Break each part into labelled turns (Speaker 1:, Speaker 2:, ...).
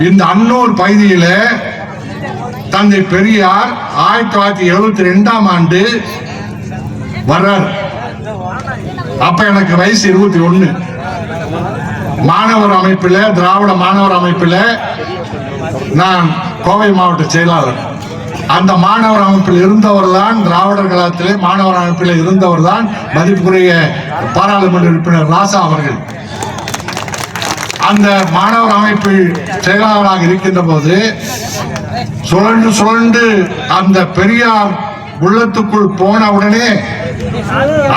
Speaker 1: இந்த அன்னூர் பகுதியில தந்தை பெரியார் 1972ஆம் ஆண்டு வர்றார். அப்ப எனக்கு வயசு 21. மாணவர் அமைப்பில், திராவிட மாணவர் அமைப்பில் நான் கோவை மாவட்ட செயலாளர். அந்த மாணவர் அமைப்பில் இருந்தவர் தான், திராவிடர் கழகத்திலே மாணவர் அமைப்பில் இருந்தவர் தான் மதிப்புக்குரிய பாராளுமன்ற உறுப்பினர் ராசா அவர்கள். அந்த மாணவர் அமைப்பில் செயலாளராக இருக்கின்ற போது சுழன்று சுழன்று அந்த பெரியார் உள்ளத்துக்குள் போன உடனே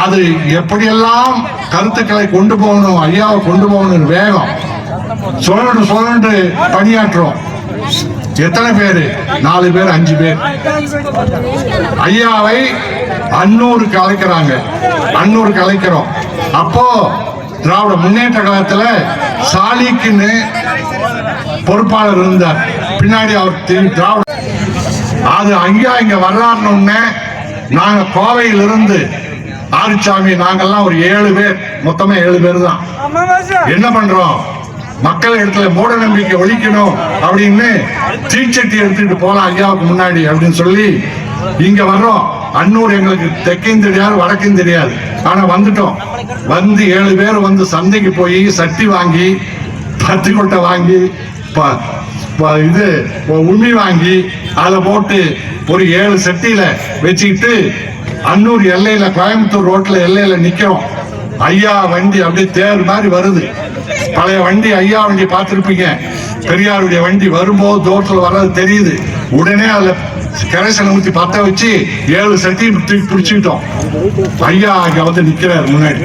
Speaker 1: அது எப்படியெல்லாம் கருத்துக்களை கொண்டு போகணும், ஐயாவை கொண்டு போகணும் வேகம் சுழன்று சுழன்று பணியாற்றுறோம். எத்தனை பேரு? 4 பேர் 5 பேர் ஐயாவை அன்னூருக்கு அழைக்கிறாங்க. அன்னூருக்கு அழைக்கிறோம். அப்போ திராவிட முன்னேற்ற கழகத்துல சாலிக்குன்னு பொறுப்பாளர் இருந்தார். பின்னாடி அவர் திராவிட அது ஐயா இங்க வர்றாருன்னு நாங்க கோவையிலிருந்து ஆரிச்சாமி நாங்கெல்லாம் ஒரு 7 பேர், மொத்தமே 7 பேர் தான். என்ன பண்றோம்? மக்கள் இடத்துல மூட நம்பிக்கை ஒழிக்கணும் அப்படின்னு தீச்சட்டி எடுத்துட்டு போலாம் ஐயாவுக்கு முன்னாடி அப்படின்னு சொல்லி இங்க வர்றோம். அன்னூர் எங்களுக்கு தெற்கையும் தெரியாது, வடக்கையும் தெரியாது. ஆனா வந்துட்டோம். வந்து 7 பேர் வந்து சந்தைக்கு போய் சட்டி வாங்கி, பத்தி கொட்டை வாங்கி, இது உமி வாங்கி அதை போட்டு ஒரு 7 சட்டியில வச்சுக்கிட்டு அன்னூர் எல்லையில, கோயம்புத்தூர் ரோட்ல எல்லையில நிக்கிறோம். ஐயா வண்டி அப்படியே தேர் மாதிரி வருது. பழைய வண்டி, ஐயா வண்டி பார்த்திருப்பீங்க. பெரியாருடைய வண்டி வரும்போது தூரத்தில் வர்றது தெரியுது. உடனே அதுல கரைசலை ஊற்றி பத்த வச்சு 7 சட்டி பிடிச்சிட்டோம். ஐயா அங்க வந்து நிக்கிறார் முன்னாடி.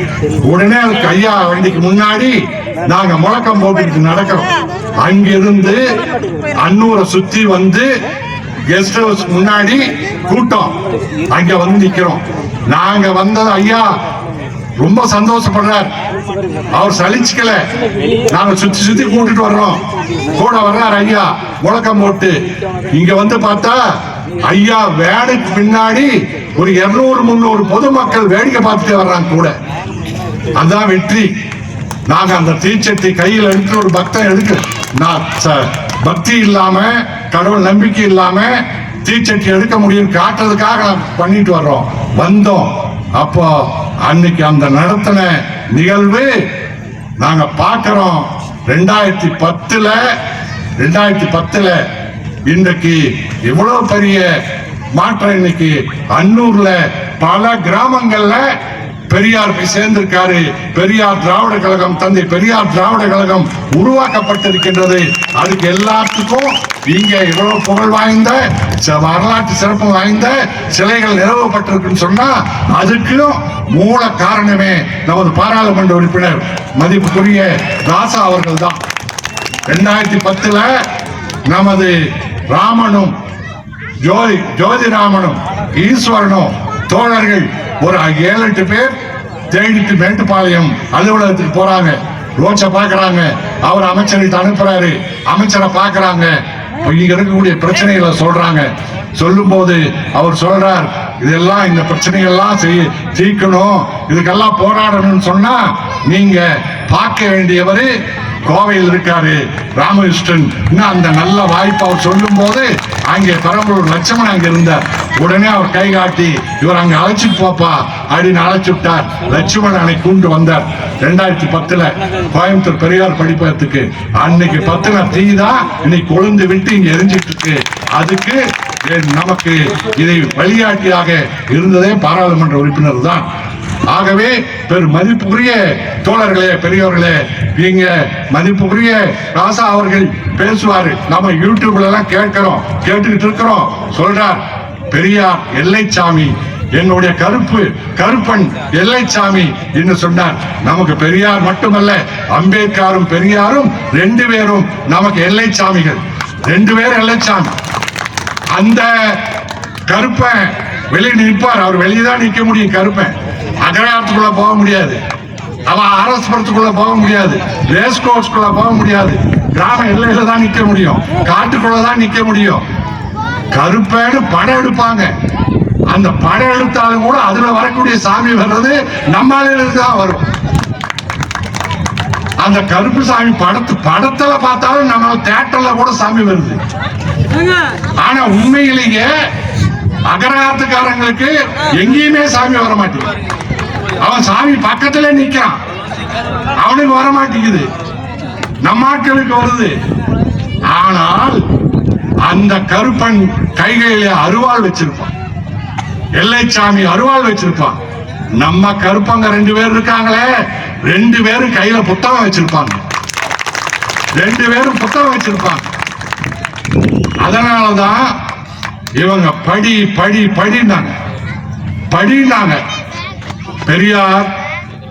Speaker 1: உடனே அதுக்கு ஐயா வண்டிக்கு முன்னாடி நாங்க முழக்கம் போட்டுக்கிட்டு நடக்கிறோம். அங்கிருந்து அன்னூரை சுத்தி வந்து கெஸ்ட் ஹவுஸ் முன்னாடி கூட்டம், அங்க வந்து நிக்கிறோம். நாங்க வந்தது ஐயா ரொம்ப சந்தோஷப்படுறார். அவர் சலிச்சுக்கல. நாங்க சுத்தி சுத்தி கூட்டிட்டு வர்றோம். கூட வர்றார் ஐயா முழக்கம் போட்டு. இங்க வந்து பார்த்தா ஐயா வேனுக்கு பின்னாடி ஒரு 200-300 பொதுமக்கள் வேடிக்கை பார்த்துட்டு வர்றாங்க கூட. அதுதான் வெற்றி. நாங்க அந்த தீச்சட்டி கையில் எடுத்து ஒரு பக்தன் எடுக்க பக்தி இல்லாம, கடவுள் நம்பிக்கை இல்லாம தீச்சட்டி எடுக்க முடியும் காட்டுறதுக்காக பண்ணிட்டு வர்றோம். வந்தோம். அப்போ அன்னைக்கு அந்த நடத்தின நிகழ்வு நாங்க பார்க்கிறோம். 2010ல இன்றைக்கு இவ்வளவு பெரிய மாற்றம். இன்னைக்கு அன்னூர்ல பல கிராமங்கள்ல பெரியார் போய் சேர்ந்திருக்காரு. பெரியார் திராவிட கழகம், தந்தை பெரியார் திராவிட கழகம் உருவாக்கப்பட்டிருக்கின்றது. அதுக்கு எல்லாத்துக்கும் இங்க இவ்வளவு புகழ் வாய்ந்த, வரலாற்று சிறப்பு வாய்ந்த சிலைகள் நிறுவப்பட்டிருக்குன்னு சொன்னா அதுக்கும் மூல காரணமே நமது பாராளுமன்ற உறுப்பினர் மதிப்புக்குரிய ராசா அவர்கள் தான். 2010ல நமது ராமனும் ஜோதிராமனும் ஈஸ்வரனும் தோழர்கள் ஒரு 7-8 பேர் தேடிட்டு மேட்டுப்பாளையம் அலுவலகத்துக்கு போறாங்க. ரோச்ச பாக்குறாங்க. அவர் அமைச்சர்கிட்ட அனுப்புறாரு. அமைச்சரை பாக்குறாங்க. இங்க இருக்கக்கூடிய பிரச்சனைகளை சொல்றாங்க. சொல்லும் போது அவர் சொல்றார், இதெல்லாம் இந்த பிரச்சனைகள்லாம் தீர்க்கணும், இதுக்கெல்லாம் போராடணும்னு சொன்னா நீங்க பார்க்க வேண்டியவரு கோவையில் இருக்காரு ராமகிருஷ்ணன். அந்த நல்ல வாய்ப்பு அவர் சொல்லும் போது அங்கே பெரம்பலூர் லட்சுமணன் அங்க இருந்தார். உடனே அவர் கை காட்டி இவர் அங்க அழைச்சிட்டு போப்பா அப்படின்னு அழைச்சு விட்டார். லட்சுமணன் அன்னைக்கு கூண்டு வந்தார். 2010ல கோயம்புத்தூர் பெரியார் படிப்பகத்துக்கு. அன்னைக்கு பத்தின தீ தான் இன்னைக்கு கொழுந்து விட்டு இங்க எரிஞ்சிட்டு இருக்கு. அதுக்கு நமக்கு இதை வழிகாட்டியாக இருந்ததே பாராளுமன்ற உறுப்பினர் தான். ஆகவே பெரும் மதிப்புக்குரிய தோழர்களே, பெரியவர்களே, இங்க மதிப்புக்குரிய ராசா அவர்கள் பேசுவாரு. நம்ம யூடியூப்ல எல்லாம் கேட்டுக்கிட்டு இருக்கிறோம். சொல்றார், பெரியார் எல்லைச்சாமி, என்னுடைய கருப்பன் எல்லைச்சாமி என்று சொன்னார். நமக்கு பெரியார் மட்டுமல்ல, அம்பேத்கரும் பெரியாரும் 2 பேரும் நமக்கு எல்லைச்சாமிகள். 2 பேரும் எல்லைச்சாமி. அந்த கருப்பன் வெளியே நிற்பார். அவர் வெளியே தான் நிற்க முடியும். கருப்பன் அகராத்துக்குள்ள போக முடியாது. அவன் அரசுபுரத்துக்குள்ள போக முடியாது. ரேஸ் கோர்ஸ்குள்ள போக முடியாது. கிராம எல்லையில தான் நிக்க முடியும். காட்டுக்குள்ள தான் நிக்க முடியும். கருப்பேன்னு படம் எடுப்பாங்க. அந்த படம் எடுத்தாலும் கூட அதுல வரக்கூடிய சாமி வர்றது நம்மால தான் வரும். அந்த கருப்பு சாமி படத்துல பார்த்தாலும் நம்ம தியேட்டர்ல கூட சாமி வருது. ஆனா உண்மையிலேயே அகரகாரத்துக்காரங்களுக்கு எங்கேயுமே சாமி வர மாட்டேங்குது. அவன் சாமி பக்கத்துல நிக்கிறான், அவனுக்கு வர மாட்டேங்குது, நம்ம ஆட்களுக்கு வருது. ஆனால் அந்த கருப்பன் கைகளிலே அருவாள் வச்சிருப்பான், எல்லைச்சாமி அருவாள் வச்சிருப்பான். நம்ம கருப்பங்க 2 பேர் இருக்காங்களே, 2 பேரும் கையில புத்தகம் வச்சிருப்பாங்க, 2 பேரும் புத்தகம் வச்சிருப்பாங்க. அதனாலதான் இவங்க படி படி படினாங்க, படினாங்க. பெரியார்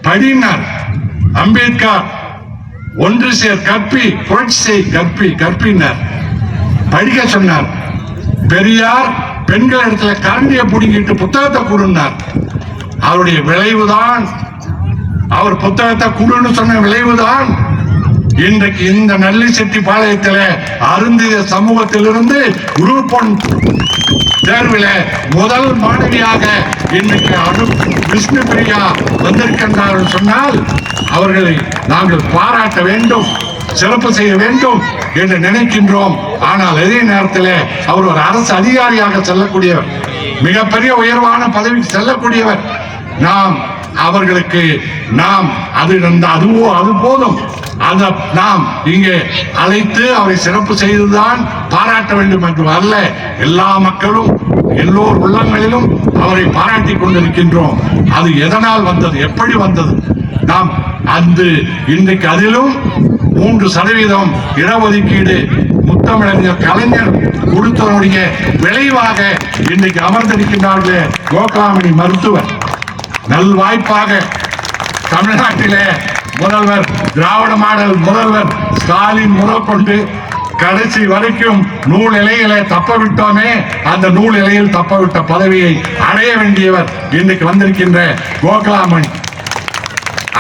Speaker 1: படினார், அம்பேத்கர் ஒன்று சேர் கற்பி புரட்சி செய் கற்பி கற்பினார், படிக்க சொன்னார். பெரியார் பெண்கள் இடத்துல கரண்டியை பிடிங்கிட்டு புத்தகத்தை கொடுனார். அவருடைய விளைவுதான், அவர் புத்தகத்தை குடுன்னு சொன்ன விளைவுதான் இன்றைக்கு இந்த நல்லிசெட்டிப்பாளையத்தில் அருந்திய சமூகத்திலிருந்து குரூப் 1 தேர்வில் முதல் மாணவியாக இன்றைக்கு விஷ்ணு பிரியா வந்திருக்கின்றார் சொன்னால் அவர்களை நாங்கள் பாராட்ட வேண்டும், சிறப்பு செய்ய வேண்டும் என்று நினைக்கின்றோம். ஆனால் அதே நேரத்தில் அவர் ஒரு அரசு அதிகாரியாக செல்லக்கூடியவர், மிகப்பெரிய உயர்வான பதவிக்கு செல்லக்கூடியவர். நாம் அவர்களுக்கு அது போதும், அதை நாம் இங்கே அழைத்து அவரை சிறப்பு செய்துதான் பாராட்ட வேண்டும் என்று அல்ல. எல்லா மக்களும் எல்லோர் உள்ளங்களிலும் அவரை பாராட்டி கொண்டிருக்கின்றோம். அது எதனால் வந்தது, எப்படி வந்தது? நாம் இன்றைக்கு அதிலும் 3% இடஒதுக்கீடு முத்தமிழறிஞர் கலைஞர் கொடுத்தவருடைய விளைவாக இன்றைக்கு அமர்ந்திருக்கின்றார்களே கோகாமணி மருத்துவர். நல்வாய்ப்பாக தமிழ்நாட்டிலே முதல்வர், திராவிட மாடல் முதல்வர் ஸ்டாலின் முதல் கொண்டு கடைசி வரைக்கும் நூல் இலையில தப்ப விட்டோமே, அந்த நூல் இலையில் தப்பவிட்ட பதவியை அடைய வேண்டியவர் இன்றைக்கு வந்திருக்கின்ற கோகுலாமணி.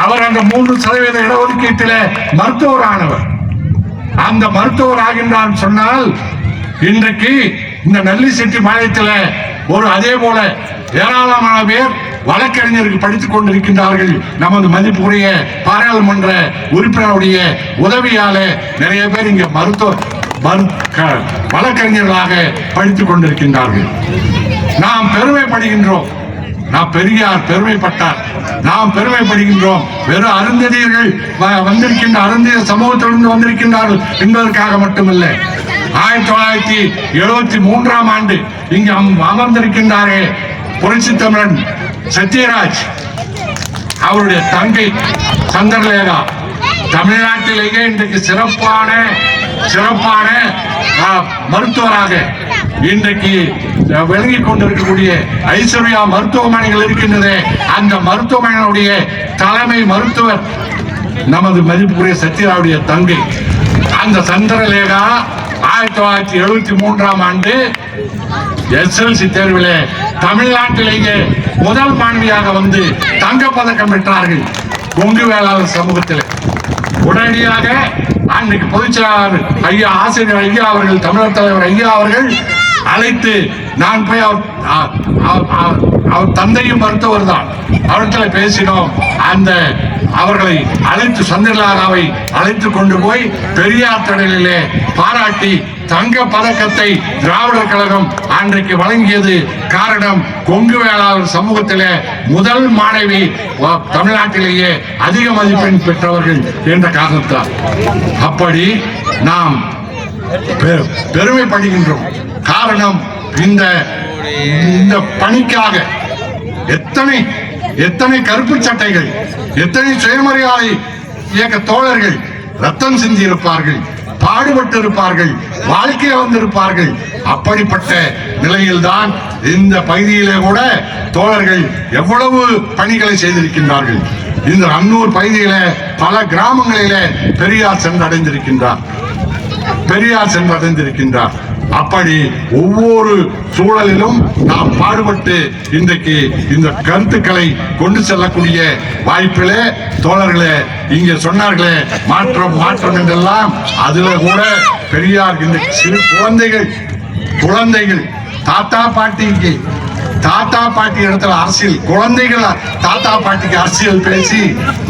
Speaker 1: அவர் அந்த 3% இடஒதுக்கீட்டில மருத்துவர் ஆனவர். அந்த மருத்துவர் ஆகின்றான் சொன்னால் இன்றைக்கு இந்த நல்லிசெட்டிப்பாளையத்தில் ஒரு அதே போல ஏராளமான பேர் வழக்கறிஞருக்கு படித்துக் கொண்டிருக்கின்றார்கள். நமது மதிப்புடைய பாராளுமன்ற உறுப்பினருடைய உதவியால நிறைய பேர் இங்க வழக்கறிஞர்களாக படித்துக் கொண்டிருக்கின்றார்கள். நாம் பெருமைப்படுகின்றோம். நாம் பெரியார் பெருமைப்பட்டார், நாம் பெருமைப்படுகின்றோம். வெறும் அருந்ததியர்கள் வந்திருக்கின்ற அருந்திய சமூகத்திலிருந்து வந்திருக்கின்றார்கள் என்பதற்காக மட்டுமல்ல. 1973ஆம் ஆண்டு இங்கு அமர்ந்திருக்கின்றாரே புரட்சி தமிழன் சத்யராஜ், அவருடைய தங்கை சந்திரலேகா தமிழ்நாட்டிலேயே இன்றைக்கு சிறப்பான மருத்துவராக இன்றைக்கு விளங்கிக் கொண்டிருக்கக்கூடிய ஐஸ்வர்யா மருத்துவமனைகள் இருக்கின்றன. அந்த மருத்துவமனையுடைய தலைமை மருத்துவர் நமது மதிப்புக்குரிய சத்யராவுடைய தங்கை. அந்த சந்திரலேகா 1973ஆம் ஆண்டு SLC தேர்வில் தமிழ்நாட்டிலேயே முதல் மாணவியாக வந்து தங்கப்பதக்கம் பெற்றார்கள் கொங்கு வேளாளர் சமூகத்தில். உடனடியாக அன்றைக்கு பொதுச்செயலாளர் ஐயா ஆசிரியர் ஐயா அவர்கள், தமிழர் தலைவர் ஐயா அவர்கள் அழைத்து, நான் போய் அவர் தந்தையும் மருத்துவர் தான், அவர்களை பேசினோம். அவர்களை அழைத்து சந்திரலாகாவை அழைத்து கொண்டு போய் பெரியார் திடலிலே பாராட்டி தங்க பதக்கத்தை திராவிடர் கழகம் அன்றைக்கு வழங்கியது. காரணம், கொங்கு வேளாளர் சமூகத்திலே முதல் மாணவி தமிழ்நாட்டிலேயே அதிக மதிப்பெண் பெற்றவர்கள் என்ற காரணத்தால். அப்படி நாம் பெருமைப்படுகின்றோம். காரணம், இந்த பணிக்காக எத்தனை கருப்பு சட்டைகள், எத்தனை சுயமரியாதை இயக்க தோழர்கள் ரத்தம் சிந்தி இருப்பார்கள், பாடுபட்டு இருப்பார்கள், வாழ்க்கையை வந்திருப்பார்கள். அப்படிப்பட்ட நிலையில்தான் இந்த பகுதியிலே கூட தோழர்கள் எவ்வளவு பணிகளை செய்திருக்கின்றார்கள். இந்த அன்னூர் பகுதியில பல கிராமங்களில பெரியார் சென்றடைந்திருக்கின்றார். அப்படி ஒவ்வொரு சூழலிலும் நாம் பாடுபட்டு இன்றைக்கு இந்த கருத்துக்களை கொண்டு செல்லக்கூடிய வாய்ப்பிலே தோழர்களே இங்கே சொன்னார்களே மாற்றம் என்றெல்லாம், அதுல கூட பெரியார் இன்றைக்கு சிறு குழந்தைகள் தாத்தா பாட்டிக்கு தாத்தா பாட்டி இடத்துல அரசியல், குழந்தைகள் தாத்தா பாட்டிக்கு அரசியல் பேசி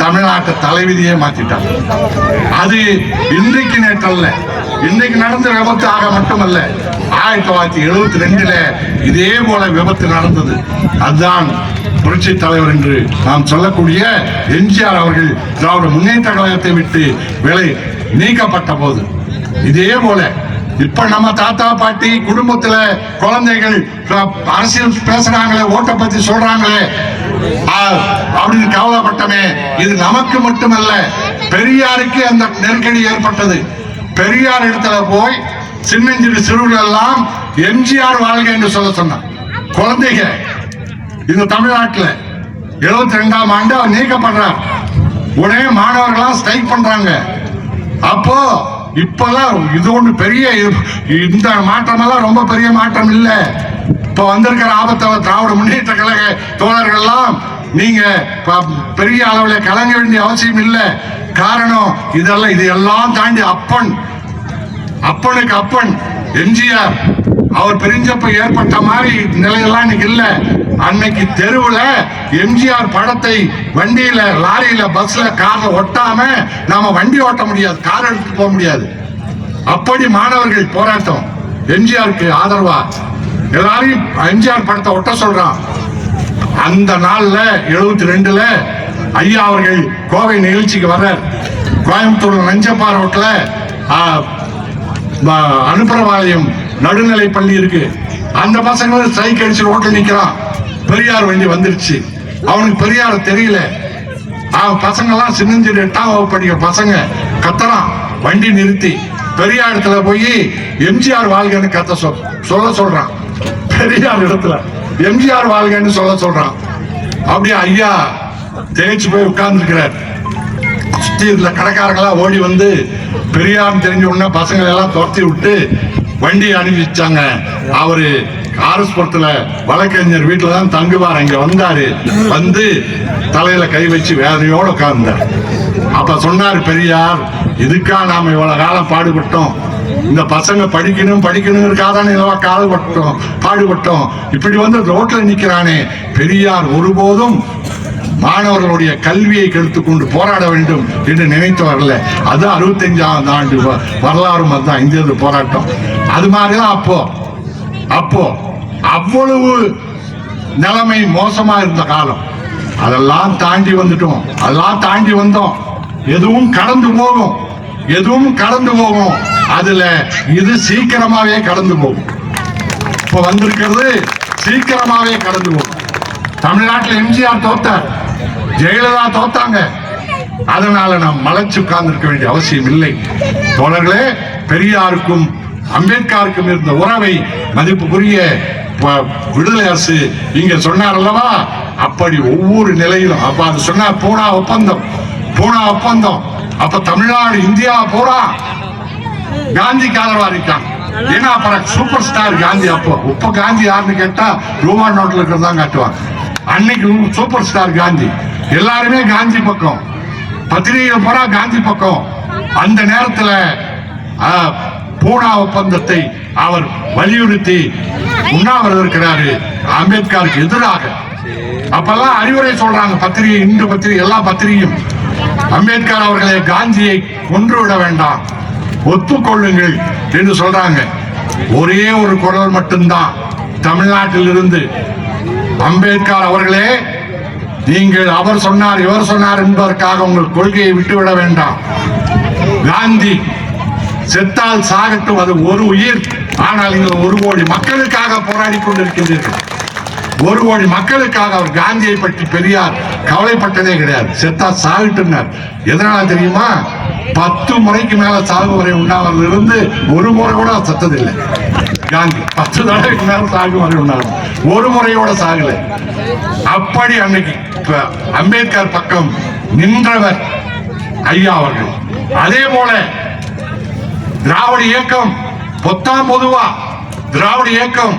Speaker 1: தமிழ்நாட்டு தலைவிதியை மாத்திட்டாங்க. அது இன்றைக்கு நேற்றல்ல, இன்னைக்கு நடந்த விபத்து ஆக மட்டுமல்ல, 1972 இதே போல விபத்து நடந்தது. அதுதான் புரட்சி தலைவர் என்று நாம் சொல்லக்கூடிய எம்ஜிஆர் அவர்கள் திராவிட முன்னேற்ற கழகத்தை விட்டு விலை நீக்கப்பட்ட போது இதே போல இப்ப நம்ம தாத்தா பாட்டி குடும்பத்துல குழந்தைகள் அரசியல் பேசுறாங்களே, ஓட்ட பத்தி சொல்றாங்களே அப்படின்னு கவலைப்பட்டமே. இது நமக்கு மட்டுமல்ல, பெரியாருக்கு அந்த நெருக்கடி ஏற்பட்டது. பெரியார் இடத்துல போய் சின்னஞ்சிறு சிறுவர்கள் எல்லாம் எம்ஜிஆர் வாழ்க என்று சொல்ல சொன்னார். குழந்தைங்க இந்த தமிழ்நாட்டில் 72ஆம் ஆண்டு அவர் நீக்கப்படுறார். உடனே மாணவர்களாம் ஸ்ட்ரைக் பண்றாங்க. அப்போ இப்பெல்லாம் இது ஒண்ணு பெரிய, இந்த மாற்றம் எல்லாம் ரொம்ப பெரிய மாற்றம் இல்லை. இப்ப வந்திருக்கிற ஆபத்தை திராவிட முன்னேற்ற கழக தோழர்கள்லாம் நீங்க பெரிய அளவில் கலங்க வேண்டிய அவசியம் இல்லை. காரணம் இதெல்லாம் தாண்டி அப்பனுக்கு அப்பன் எம்ஜிஆர் அவர் பிரிஞ்சப்ப ஏற்பட்ட மாதிரி நிலையெல்லாம் இன்னைக்கு இல்ல. அன்னைக்கு தெருவுல எம்ஜிஆர் படத்தை வண்டியில, லாரியில, பஸ்ல, கார்ல ஒட்டாம நாம வண்டி ஓட்ட முடியாது, கார் எடுத்து போக முடியாது. அப்படி மாணவர்கள் போராட்டம் எம்ஜிஆருக்கு ஆதரவா எல்லாரையும் எம்ஜிஆர் படத்தை ஒட்ட சொல்றான். அந்த நாள்ல 72ல ஐயா அவர்கள் கோவை நிகழ்ச்சிக்கு வர்றார். கோயம்புத்தூர் நஞ்சப்பாறை ரோட்ல அனுப்புறவாளையம் நடுநிலை பள்ளி இருக்கு. அந்த பசங்க ஸ்ட்ரைக் அடிச்சு ரோட்ல நிக்கிறான். பெரியார் வண்டி வந்துருச்சு. அவனுக்கு பெரியார் தெரியல. பசங்க எல்லாம் சின்னஞ்சிறு 8ஆம் வகுப்பு படிக்கிற பசங்க கத்துறான். வண்டி நிறுத்தி பெரியார் இடத்துல போய் எம்ஜிஆர் வாழ்கன்னு சொல்ல சொல்றான். பெரியார் இடத்துல எம்ஜிஆர் வாழ்கன்னு சொல்ல சொல்றான். அப்படியே ஐயா தேய்ச்சி போய் உட்கார்ந்து இருக்கிறார். சுத்தி இதுல கடைக்காரங்களா ஓடி வந்து பெரியார் தெரிஞ்ச உடனே பசங்களை எல்லாம் துரத்தி விட்டு வண்டி அனுப்பிச்சாங்க. அவரு ஆர்எஸ்புரத்துல வழக்கறிஞர் வீட்டுல தான் தங்குவார். இங்க வந்தாரு. வந்து தலையில கை வச்சு வேதனையோட உட்கார்ந்தார். அப்ப சொன்னாரு பெரியார், இதுக்கா நாம இவ்வளவு காலம் பாடுபட்டோம். இந்த பசங்க படிக்கணுங்கிறதுக்காக பாடுபட்டோம். இப்படி வந்து ரோட்ல நிக்கிறானே. பெரியார் ஒருபோதும் மாணவர்களுடைய கல்வியை கெடுத்துக் கொண்டு போராட வேண்டும் என்று நினைத்தவர்கள். அது 65ஆம் ஆண்டு வரலாறும் அதுதான் இந்திய போராட்டம். அது மாதிரிதான் அப்போ அவ்வளவு நிலைமை மோசமா இருந்த காலம். அதெல்லாம் தாண்டி வந்துட்டோம். அதெல்லாம் தாண்டி வந்தோம். எதுவும் கடந்து போகும். அதுல இது சீக்கிரமாவே கடந்து போகும். இப்ப வந்திருக்கிறது சீக்கிரமாவே கடந்து போகும். தமிழ்நாட்டில் எம்ஜிஆர் தோத்தார், ஜெயலலிதா தோத்தாங்க. அதனால நாம் மலைச்சு உட்கார்ந்து இருக்க வேண்டிய அவசியம் இல்லை. தோழர்களே, பெரியாருக்கும் அம்பேத்கருக்கும் இருந்த உறவை மதிப்புக்குரிய விடுதலை அரசு இங்க சொன்னார் அல்லவா, அப்படி ஒவ்வொரு நிலையிலும் அப்ப அது சொன்னார். பூனா ஒப்பந்தம் அப்ப தமிழ்நாடு இந்தியா பூரா காந்திக்கு ஆதரவா இருக்காங்க. ஏன்னா அப்புறம் சூப்பர் ஸ்டார் காந்தி. அப்ப காந்தி யாருன்னு கேட்டா ரூபா நோட்ல இருக்கிறதா காட்டுவாங்க. அன்னைக்கு சூப்பர் ஸ்டார் காந்தி. எல்லாருமே காந்தி பக்கம், பத்திரிகைகள் பூரா காந்தி பக்கம். அந்த நேரத்தில் பூனா ஒப்பந்தத்தை அவர் வலியுறுத்தி உண்ணாவிரதம் இருக்கிறாரு அம்பேத்கருக்கு எதிராக. அப்பெல்லாம் அறிவுரை சொல்றாங்க பத்திரிகை, இந்து பத்திரிகை, எல்லா பத்திரிகையும். அம்பேத்கர் அவர்களை காந்தியை கொன்றுவிட வேண்டாம், ஒத்துக்கொள்ளுங்கள் என்று சொல்றாங்க. ஒரே ஒரு குரல் மட்டும்தான் தமிழ்நாட்டில் இருந்து, அம்பேத்கர் அவர்களே, நீங்கள் அவர் சொன்னார் இவர் சொன்னார் என்பதற்காக உங்கள் கொள்கையை விட்டுவிட வேண்டாம். காந்தி செத்தால் சாகட்டும், அது ஒரு உயிர். ஆனால் நீங்கள் 1 கோடி மக்களுக்காக போராடி கொண்டிருக்கின்றீர்கள். 1 கோடி மக்களுக்காக. அவர் காந்தியை பற்றி பெரியார் கவலைப்பட்டதே கிடையாது. செத்தா சாகட்டும்னார். எதனால தெரியுமா? 10 முறைக்கு மேல சாகு வரை உண்ணாவிரதம் இருந்து 1 முறை கூட செத்ததில்லை காந்தி. 10 தடவைக்கு மேல சாகு வரை உண்ணாவிரதம், 1 முறையோட சாகல. அப்படி அன்னைக்கு அம்பேத்கர் பக்கம் நின்றவர் ஐயா அவர்கள். அதே போல திராவிட இயக்கம் பொதுவா திராவிட இயக்கம்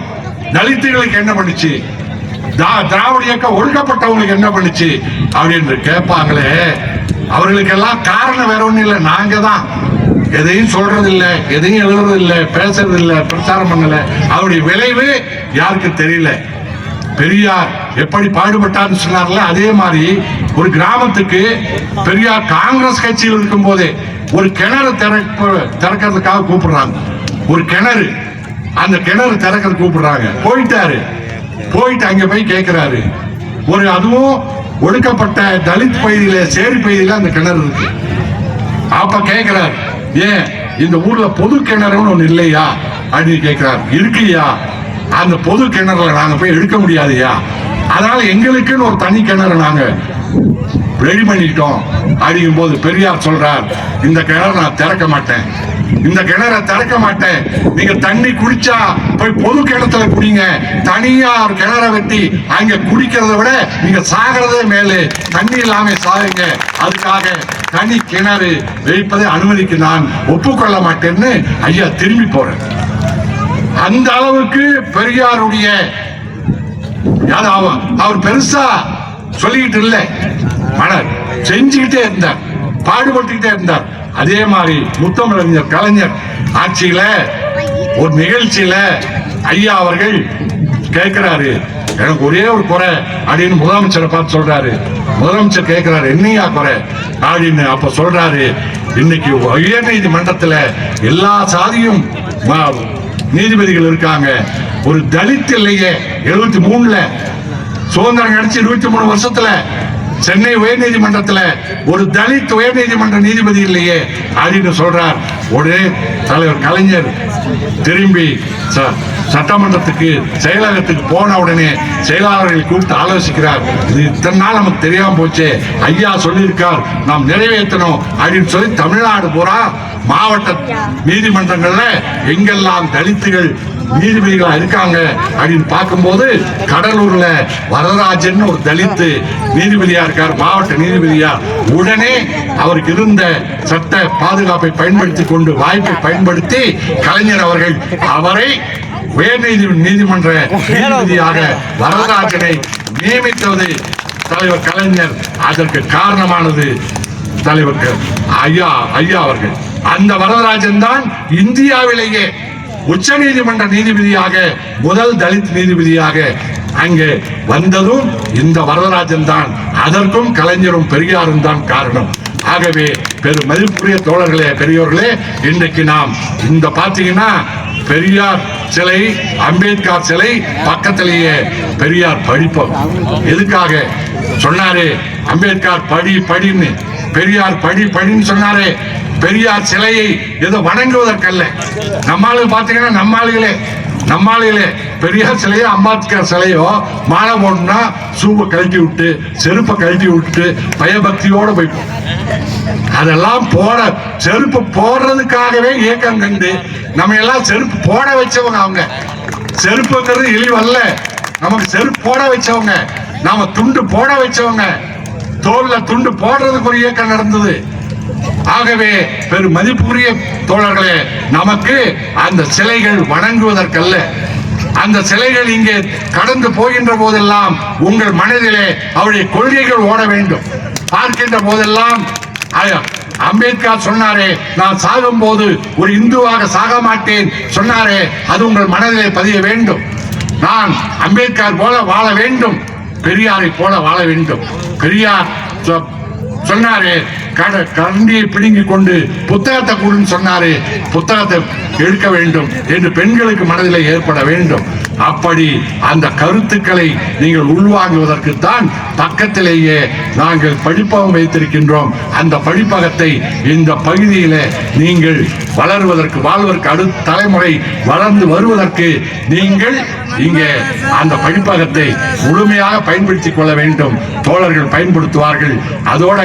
Speaker 1: தலித்துகளுக்கு என்ன பண்ணுச்சு, திராவிட இயக்கம் ஒழுக்கப்பட்டவங்களுக்கு என்ன பண்ணுச்சு அப்படின்னு கேட்பாங்களே. அவர்களுக்கெல்லாம் காரணம் வேற ஒண்ணும் இல்லை. நாங்க தான் எதையும் சொல்றது இல்லை, எதையும் எழுதுறது இல்லை, பேசுறது இல்லை, பிரச்சாரம் பண்ணல. அவருடைய விளைவு யாருக்கு தெரியல. பெரியார் எப்படி பாடுபட்டார்னு சொன்னார்ல, அதே மாதிரி ஒரு கிராமத்துக்கு பெரியார் காங்கிரஸ் கட்சியில் இருக்கும் போதே ஒரு கிணறு திறக்கிறதுக்காக கூப்பிடுறாங்க. ஒரு கிணறு, அந்த கிணறு திறக்கிறது கூப்பிடுறாங்க. போயிட்டு அங்க போய் கேட்கிறாரு. ஒரு அதுவும் ஒடுக்கப்பட்ட தலித் பகுதியில, சேரி பகுதியில அந்த கிணறு இருக்கு. அப்ப கேட்கிறார், ஏன் இந்த ஊர்ல பொது கிணறுன்னு ஒண்ணு இல்லையா அப்படின்னு கேட்கிறார். இருக்குயா, அந்த பொது கிணறுல நாங்க போய் எடுக்க முடியாதுயா, அதனால எங்களுக்குன்னு ஒரு தனி கிணறு நாங்க ரெடி பண்ணிட்டோம் அப்படிங்கும் போது பெரியார் சொல்றார், இந்த கிணறு நான் திறக்க மாட்டேன், இந்த கிணறை திறக்க மாட்டேன். நீங்க தண்ணி குடிச்சா போய் பொது கிணத்துல குடிங்க, தனியா ஒரு கிணற வெட்டி அங்க குடிக்கிறத விட நீங்க சாகிறதே மேலே, தண்ணி இல்லாம சாகுங்க, அதுக்காக தனி கிணறு வைப்பதை அனுமதிக்கு நான் ஒப்புக்கொள்ள மாட்டேன்னு ஐயா திரும்பி போறேன். அந்த அளவுக்கு பெரியாருடைய அவர் பெருசா சொல்லிக்கிட்டு இல்ல, மனர் செஞ்சுக்கிட்டே இருந்தார், பாடுபட்டுக்கிட்டே இருந்தார். அதே மாதிரி முத்தமிழறிஞர் கலைஞர் ஆட்சியில ஒரு நிகழ்ச்சியில ஐயா அவர்கள் கேட்கிறாரு, எனக்கு ஒரே ஒரு குறை அப்படின்னு முதலமைச்சரை பார்த்து சொல்றாரு. முதலமைச்சர் கேட்கிறாரு, என்னையா குறை அப்படின்னு. அப்ப சொல்றாரு, இன்னைக்கு உயர் நீதிமன்றத்துல எல்லா சாதியும் நீதிபதிகள் இருக்காங்க, ஒரு தலித் இல்லையே. 73ல சுதந்திரம் கிடைச்சு 23 வருஷத்துல சென்னை உயர் நீதிமன்றத்துல ஒரு தலித் உயர் நீதிமன்ற நீதிபதி இல்லையே அப்படின்னு சொல்றார். உடனே தலைவர் கலைஞர் திரும்பி சட்டமன்றத்துக்கு செயலகத்துக்கு போன உடனே செயலாளர்களை கூப்பிட்டு ஆலோசிக்கிறார். இது இத்தனை நாள் நமக்கு தெரியாம போச்சு, ஐயா சொல்லியிருக்கார், நாம் நிறைவேற்றணும் அப்படின்னு சொல்லி தமிழ்நாடு பூரா மாவட்ட நீதிமன்றங்கள்ல எங்கெல்லாம் தலித்துகள் நீதிபதிகளா இருக்காங்க அப்படின்னு பார்க்கும்போது கடலூர்ல வரதராஜன் ஒரு தலித்து நீதிபதியா இருக்கார், மாவட்ட நீதிபதியா. உடனே அவருக்கு இருந்த சட்ட பாதுகாப்பை பயன்படுத்தி கொண்டு, வாய்ப்பை பயன்படுத்தி கலைஞர் அவர்கள் அவரை உயர் நீதிமன்ற நீதிபதியாக வரதராஜனை நியமித்தது தலைவர் கலைஞர். அதற்கு காரணமானது தலைவர் ஐயா அவர்கள். அந்த வரதராஜன் தான் இந்தியாவிலேயே உச்ச நீதிமன்ற நீதிபதியாக முதல் தலித் நீதிபதியாக அங்கே வந்ததும் இந்த வரதராஜன் தான். அதற்கும் கலைஞரும் பெரியாரும் தான் காரணம். ஆகவே பெரும் மதிப்புரிய தோழர்களே, பெரியோர்களே, இன்றைக்கு நாம் இந்த பார்த்தீங்கன்னா பெரியார் சிலை, அம்பேத்கர் சிலை பக்கத்திலேயே பெரியார் படிப்போம். எதுக்காக சொன்னாரு அம்பேத்கர் படின்னு, பெரியார் படின்னு சொன்னாரு. பெரியார் சிலையை ஏதோ வணங்குவதற்கல்ல. நம்மளுக்கு பாத்தீங்கன்னா நம்மாளுகளே பெரியார் சிலையோ அம்பேத்கர் சிலையோ மாலை போடணும்னா சூவை கழட்டி விட்டு, செருப்பை கழட்டி விட்டு பயபக்தியோட போய் அதெல்லாம் செருப்பு போடுறதுக்காகவே இயக்கம் கண்டு நம்ம எல்லாம் செருப்பு போட வச்சவங்க. அவங்க செருப்புங்கிறது இழிவல்ல, நமக்கு செருப்பு போட வச்சவங்க, நாம துண்டு போட வச்சவங்க. தோல்ல துண்டு போடுறதுக்கு ஒரு இயக்கம் நடந்தது. ஆகவே பெரும் மதிப்புரிய தோழர்களே, நமக்கு அந்த சிலைகள் வணங்குவதற்கல்ல, அந்த சிலைகள் இங்கே கடந்து போகின்ற போதெல்லாம் உங்கள் மனதிலே அவருடைய கொள்கைகள் ஓட வேண்டும். பார்க்கின்ற போதெல்லாம் அம்பேத்கர் சொன்னாரே, நான் சாகும் போது ஒரு இந்துவாக சாக மாட்டேன் சொன்னாரே, அது உங்கள் மனதிலே பதிய வேண்டும். நான் அம்பேத்கர் போல வாழ வேண்டும், பெரியாரை போல வாழ வேண்டும். பெரியார் சொன்னாரு, கரண்டியை பிடுங்கி கொண்டு புத்தகத்தை கொடுன்னு சொன்னாரு, புத்தகத்தை எடுக்க வேண்டும் என்று பெண்களுக்கு மனதில் ஏற்பட வேண்டும். அப்படி அந்த கருத்துக்களை நீங்கள் உள்வாங்குவதற்குத்தான் பக்கத்திலேயே நாங்கள் படிப்பகம் வைத்திருக்கின்றோம். அந்த படிப்பகத்தை இந்த பகுதியில நீங்கள் வளர்வதற்கு, வாழ்வதற்கு, அடுத்த தலைமுறை வளர்ந்து வருவதற்கு நீங்கள் இங்கே அந்த படிப்பகத்தை முழுமையாக பயன்படுத்திக் கொள்ள வேண்டும். தோழர்கள் பயன்படுத்துவார்கள். அதோட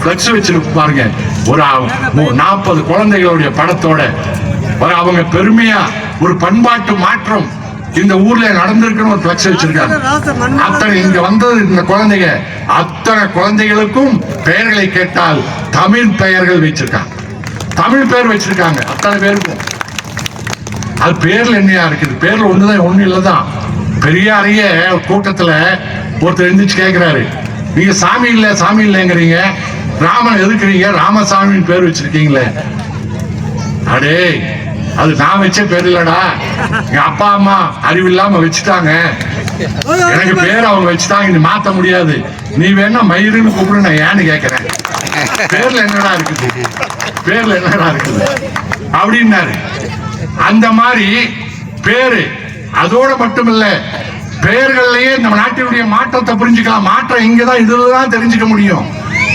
Speaker 1: பிளக்ஸ் வச்சிருப்பாருங்க, ஒரு 40 குழந்தைகளுடைய படத்தோட அவங்க பெருமையா ஒரு பண்பாட்டு மாற்றம் இந்த ஊர்ல நடந்திருக்குன்னு ஒரு பிளக்ஸ் வச்சிருக்காங்க. அத்தனை இங்க வந்தது இந்த குழந்தைங்க, அத்தனை குழந்தைகளுக்கும் பெயர்களை கேட்டால் தமிழ் பெயர்கள் வச்சிருக்காங்க, தமிழ் பெயர் வச்சிருக்காங்க அத்தனை பேருக்கும். அது பேர்ல என்னையா இருக்குது? பேர்ல ஒண்ணு இல்லதான். பெரியாரிய கூட்டத்துல ஒருத்தர் எழுந்திரிச்சு கேட்கிறாரு, நீங்க சாமி இல்லைங்கிறீங்க, ராமன் எதுக்குறீங்க, ராமசாமின்னு பேர் வச்சிருக்கீங்களே. அடே, அது நான் வச்ச பேர் இல்லடா, எங்க அப்பா அம்மா அறிவில்லாம வச்சுட்டாங்க, எனக்கு பேர் அவங்க வச்சுட்டாங்க, நீ மாத்த முடியாது, நீ வேணா மயிருன்னு கூப்பிடு, நான் ஏன்னு கேட்கிறேன், பேர்ல என்னடா இருக்குது, பேர்ல என்னடா இருக்குது அப்படின்னாரு. அந்த மாதிரி பேரு அதோட மட்டுமில்ல, பெயர்கள்லயே நம்ம நாட்டினுடைய மாற்றத்தை புரிஞ்சுக்கலாம். மாற்றம் இங்கதான், இதுலதான் தெரிஞ்சுக்க முடியும்.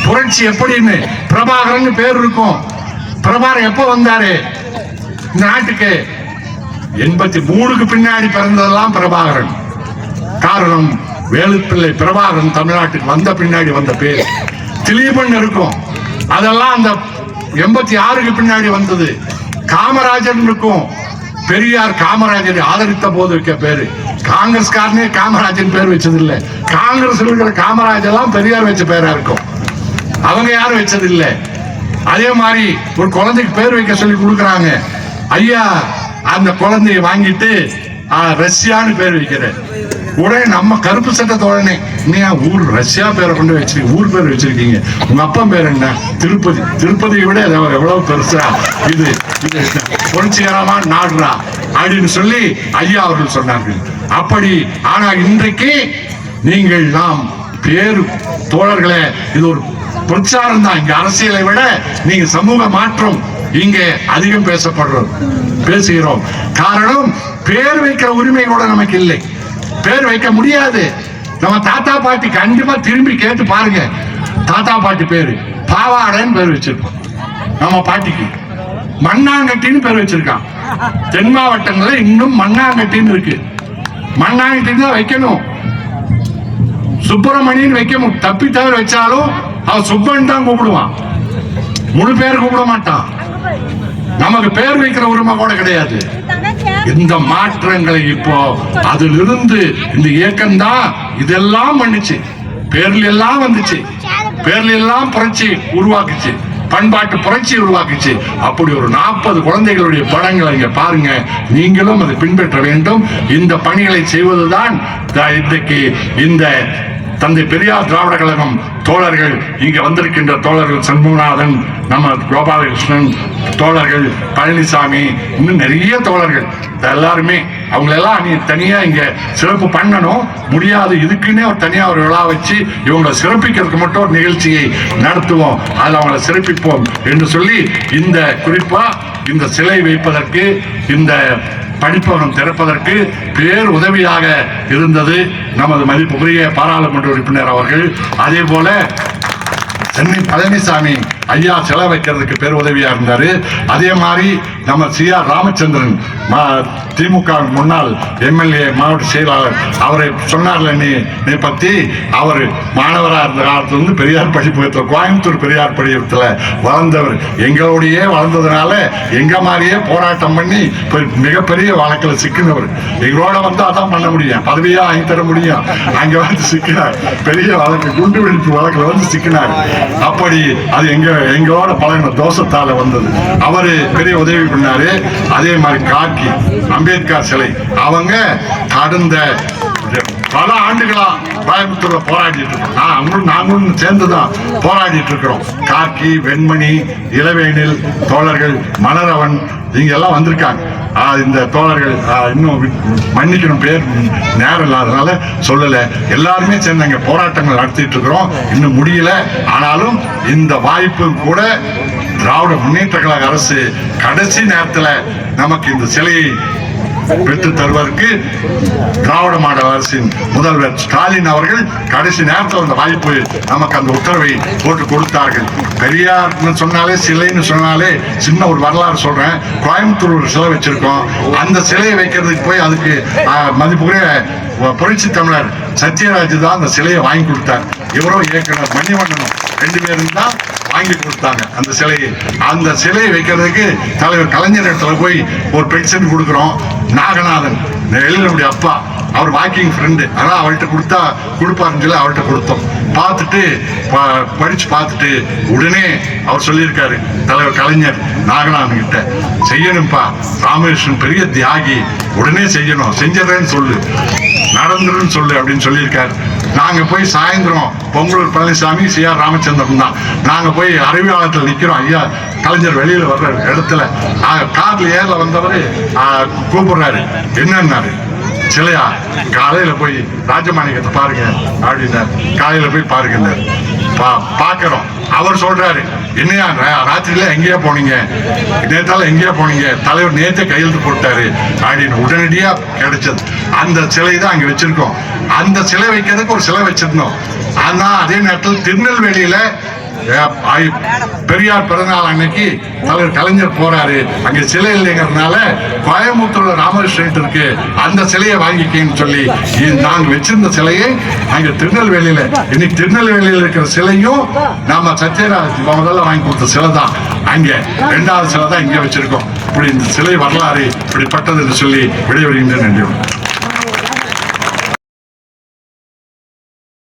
Speaker 1: புரட்சி எப்படின்னு பிரபாகரன் பேர் இருக்கும். பிரபாகரன் எப்ப வந்தாரு இந்த நாட்டுக்கு? 83க்கு பின்னாடி பிறந்ததெல்லாம் பிரபாகரன். காரணம், வேலுப்பிள்ளை பிரபாகரன் தமிழ்நாட்டுக்கு வந்த பின்னாடி வந்த பேர். திலீபன் இருக்கும், அதெல்லாம் அந்த 86க்கு பின்னாடி வந்தது. காமராஜர் இருக்கும், பெரியார் காமராஜரை ஆதரித்த போது வைக்க பேரு. காங்கிரஸ்காரனே காமராஜன் பேர் வச்சது இல்ல. காங்கிரஸ் இருக்கிற காமராஜ் எல்லாம் பெரியார் வச்ச பேரா இருக்கும், அவங்க யாரும் வச்சது இல்ல. அதே மாதிரி ஒரு குழந்தைக்கு பேர் வைக்க சொல்லி கொடுக்குறாங்க. ஐயா அந்த குழந்தைய வாங்கிட்டு ரஷ்யான்னு பேர் வைக்கிற உடனே நம்ம கருப்பு சட்டை தோழனே, நீ ஊர் ரஷ்யா பேரை கொண்டு வச்சிருக்கீங்க, ஊர் பேர் வச்சிருக்கீங்க, உங்க அப்பா பேர் என்ன? திருப்பதி. திருப்பதியை விட எவ்வளவு பெருசா இது, இது புரட்சிகரமா நாடுறா அப்படின்னு சொல்லி ஐயா அவர்கள் சொன்னார்கள். அப்படி ஆனா இன்றைக்கு நீங்கள் நாம் பேரு தோழர்களே, இது ஒரு பிரச்சாரம் தான். இங்க அரசியலை விட நீங்க சமூக மாற்றம் இங்கே அதிகம் பேசுகிறோம். காரணம், பேர் வைக்கிற உரிமை கூட நமக்கு இல்லை, பேர் வைக்க முடியாது. நம்ம தாத்தா பாட்டி கண்டிப்பா திரும்பி கேட்டு பாருங்க. தாத்தா பாட்டி பேரு பாவாடைன்னு பேர் வச்சிருக்கோம். நம்ம பாட்டிக்கு மண்ணாங்கட்டின்னு பேர் வச்சிருக்கான். தென் மாவட்டங்கள்ல இன்னும் மண்ணாங்கட்டின்னு இருக்கு. மண்ணாங்கட்டின்னு தான் வைக்கணும். சுப்பிரமணியன் வைக்கணும். தப்பி தவிர வச்சாலும் அவன் சுப்பன் தான் கூப்பிடுவான், முழு பேர் கூப்பிட மாட்டான். நமக்கு பேர் வைக்கிற உரிமை கூட கிடையாது. இந்த மாற்றங்களை இப்போ அதிலிருந்து இந்த இயக்கம் தான் இதெல்லாம் பண்ணுச்சு. பேர்ல எல்லாம் வந்துச்சு, பேர்ல எல்லாம் புரட்சி உருவாக்குச்சு, பண்பாட்டு புரட்சி உருவாக்குச்சு. அப்படி ஒரு 40 குழந்தைகளுடைய படங்களை இங்க பாருங்க. நீங்களும் அதை பின்பற்ற வேண்டும். இந்த பணிகளை செய்வதுதான் இன்றைக்கு இந்த தந்தை பெரியார் திராவிட கழகம் தோழர்கள், இங்க வந்திருக்கின்ற தோழர்கள் சண்முகநாதன், நம்ம கோபாலகிருஷ்ணன் தோழர்கள், பழனிசாமி, இன்னும் நிறைய தோழர்கள் எல்லாருமே அவங்களெல்லாம் நீ தனியா இங்க சிறப்பு பண்ணணும் முடியாது. இதுக்குன்னே ஒரு தனியா ஒரு விழா வச்சு இவங்களை சிறப்பிக்கிறதுக்கு மட்டும் ஒரு நிகழ்ச்சியை நடத்துவோம், அதில் அவங்களை சிறப்பிப்போம் என்று சொல்லி இந்த குறிப்பா இந்த சிலை வைப்பதற்கு, இந்த படிப்பகம் திறப்பதற்கு பேர் உதவியாக இருந்தது நமது மதிப்புக்குரிய பாராளுமன்ற உறுப்பினர் அவர்கள். அதே போல சென்னை பழனிசாமி ஐயா சிலை வைக்கிறதுக்கு பேர் உதவியா இருந்தாரு. அதே மாதிரி நம்ம CR ராமச்சந்திரன் திமுக முன்னாள் MLA மாவட்ட செயலாளர், அவரை சொன்னார்ல நீ பத்தி, அவர் மாணவராக இருந்த காலத்துல இருந்து பெரியார் படிப்பகத்தில், கோயம்புத்தூர் பெரியார் படிப்பகத்துல வளர்ந்தவர். எங்களோடையே வளர்ந்ததுனால எங்க மாதிரியே போராட்டம் பண்ணி மிகப்பெரிய வழக்கில் சிக்கினவர். எங்களோட வந்து அதான் பண்ண முடியும், பதவியா வாங்கி தர முடியும். அங்க வந்து சிக்கினார், பெரிய வழக்கு, குண்டு வெடிப்பு வழக்குல வந்து சிக்கினார். அப்படி அது எங்களோட பழகின தோஷத்தால வந்தது. அவரு பெரிய உதவி பண்ணாரு. அதே மாதிரி காக்கி அம்பேத்கர் சிலை, அவங்க கடந்த பல ஆண்டுகளா கோயம்புத்தூர்ல போராடிட்டு இருக்கோம். நாங்களும் சேர்ந்துதான் போராடிட்டு இருக்கிறோம். காக்கி, வெண்மணி, இளவேனில் தோழர்கள், மலரவன், இங்க எல்லாம் வந்திருக்காங்க. இந்த தோழர்கள் இன்னும் மன்னிக்கணும், பேர் நேரம் இல்லாதனால சொல்லல. எல்லாருமே சேர்ந்து அங்க போராட்டங்கள் நடத்திட்டு இருக்கிறோம். இன்னும் முடியல. ஆனாலும் இந்த வாய்ப்பு கூட திராவிட முன்னேற்ற கழக அரசு கடைசி நேரத்துல நமக்கு இந்த சிலையை பெற்று தருவதற்கு திராவிட மாடல் அரசின் முதல்வர் ஸ்டாலின் அவர்கள் கடைசி நேரத்தில் அந்த வாய்ப்பு நமக்கு அந்த உத்தரவை போட்டு கொடுத்தார்கள். பெரியார் சொன்னாலே, சிலைன்னு சொன்னாலே, சின்ன ஒரு வரலாறு சொல்றேன். கோயம்புத்தூர் ஒரு சிலை வச்சிருக்கோம். அந்த சிலையை வைக்கிறதுக்கு போய் அதுக்கு மதிப்புக்குரிய புரட்சி தமிழர் சத்யராஜ் தான் அந்த சிலையை வாங்கி கொடுத்தார். இவரோ இயக்குனர் மணிவண்ணனும் 2 பேரும் தான் வாங்கி கொடுத்தாங்க அந்த சிலையை. அந்த சிலையை வைக்கிறதுக்கு தலைவர் கலைஞர் இடத்துல போய் ஒரு பென்ஷன் கொடுக்குறோம். நாகநாதன் எழிலனுடைய அப்பா, அவர் வாக்கிங் ஃப்ரெண்டு, ஆனால் அவர்கிட்ட கொடுத்தா கொடுப்பாருன்னு சொல்லி அவர்கிட்ட கொடுத்தோம். பார்த்துட்டு படிச்சு பார்த்துட்டு உடனே அவர் சொல்லியிருக்காரு, தலைவர் கலைஞர் நாகநாதன் கிட்ட, செய்யணும்ப்பா, ராமகிருஷ்ணன் பெரிய தியாகி, உடனே செய்யணும், செஞ்சிடறேன்னு சொல்லு, நடந்துருன்னு சொல்லு அப்படின்னு சொல்லியிருக்காரு. நாங்க போய் சாயந்தரம் பொங்கலூர் பழனிசாமி, CR ராமச்சந்திரன் தான், நாங்க போய் அறிவியலாளத்தில் நிக்கிறோம். ஐயா கலைஞர் வெளியில வர்ற இடத்துல கார்ல ஏர்ல வந்தவர் கூப்பிடுறாரு, என்னன்னாரு, சிலையா? காலையில போய் ராஜமாணிக்கத்தை பாருங்க அப்படின்னார். காலையில போய் பாருங்க பாக்குறோம். அவர் சொல்றாரு, என்னையா ராத்திரியில எங்கேயா போனீங்க, நேத்தால எங்கேயா போனீங்க, தலைவர் நேத்தே கையெழுத்து போட்டாரு அப்படின்னு உடனடியா கிடைச்சது. அந்த சிலை தான் அங்க வச்சிருக்கோம். அந்த சிலை வைக்கிறதுக்கு ஒரு சிலை வச்சிருந்தோம். ஆனா அதே நேரத்தில் திருநெல்வேலியில பெரியார் பிறந்தநாள் அன்னைக்கு தலைவர் கலைஞர் போறாரு, அங்க சிலை இல்லைங்கிறதுனால கோயம்புத்தூர்ல ராமகிருஷ்ணன் இருக்கு, அந்த சிலையை வாங்கிக்கன்னு சொல்லி நாங்க வச்சிருந்த சிலையை அங்க திருநெல்வேலியில, இன்னைக்கு திருநெல்வேலியில இருக்கிற சிலையும் நாம சத்யராஜ் முதல்ல வாங்கி கொடுத்த சிலை தான். அங்க 2வது சிலை தான் இங்க வச்சிருக்கோம். இப்படி இந்த சிலை வரலாறு இப்படிப்பட்டது என்று சொல்லி விடைபெறுகின்றேன். நன்றி.